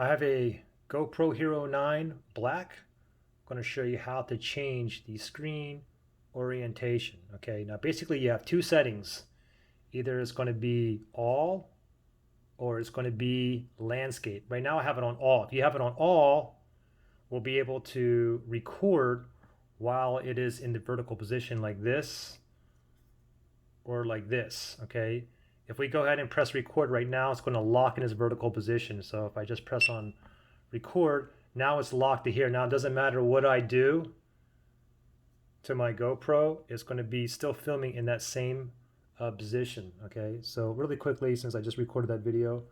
I have a GoPro Hero 9 Black. I'm going to show you how to change the screen orientation. Okay, now basically you have two settings. Either it's going to be all or it's going to be landscape. Right now I have it on all. If you have it on all, we'll be able to record while it is in the vertical position like this or like this, okay? If we go ahead and press record right now, it's going to lock in its vertical position. So if I just press on record, now it's locked to here. Now it doesn't matter what I do to my GoPro, it's going to be still filming in that same position, okay? So really quickly, since I just recorded that video,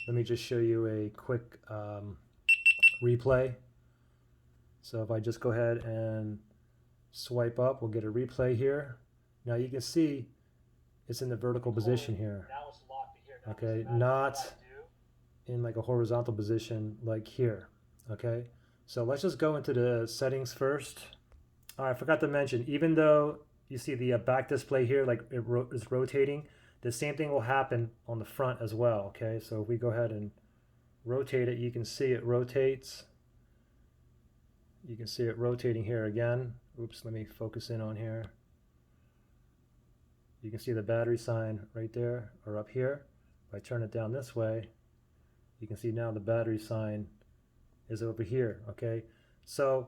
let me just show you a quick replay. So if I just go ahead and swipe up, we'll get a replay here. Now you can see it's in the vertical position here. Okay, not in like a horizontal position like here. Okay, so let's just go into the settings first. All right, I forgot to mention, even though you see the back display here, like it is rotating, the same thing will happen on the front as well. Okay, so if we go ahead and rotate it, you can see it rotates. You can see it rotating here again. Oops, let me focus in on here. You can see the battery sign right there or up here. If I turn it down this way, you can see now the battery sign is over here, okay? So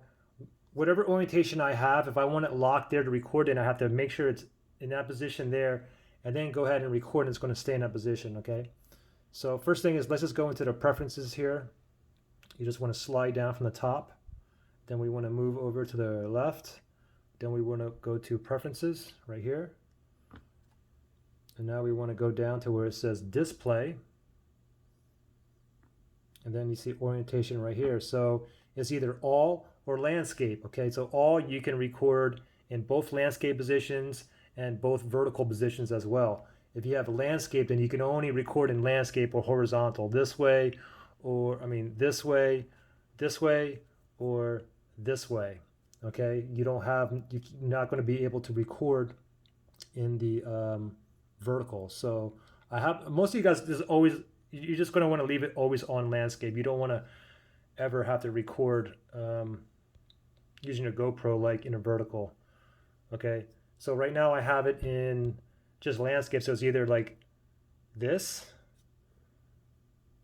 whatever orientation I have, if I want it locked there to record in, I have to make sure it's in that position there and then go ahead and record and it's going to stay in that position, okay? So first thing is, let's just go into the preferences here. You just want to slide down from the top. Then we want to move over to the left. Then we want to go to preferences right here. And now we want to go down to where it says display. And then you see orientation right here. So it's either all or landscape. Okay, so all you can record in both landscape positions and both vertical positions as well. If you have a landscape, then you can only record in landscape or horizontal, this way, or this way, or this way. Okay, you're not going to be able to record in the vertical. So I have, most of you guys, you're just going to want to leave it always on landscape. You don't want to ever have to record using a GoPro like in a vertical. Okay, so right now I have it in just landscape, so it's either like this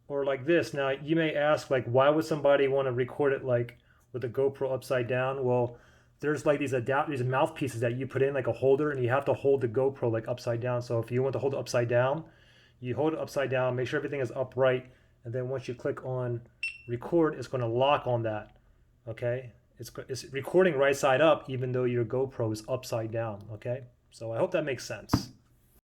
or like this. Now you may ask, like, why would somebody want to record it like with the GoPro upside down? Well, there's like these mouthpieces that you put in like a holder, and you have to hold the GoPro like upside down. So if you want to hold it upside down, you hold it upside down, make sure everything is upright, and then once you click on record, it's going to lock on that. Okay, it's recording right side up even though your GoPro is upside down. Okay, so I hope that makes sense.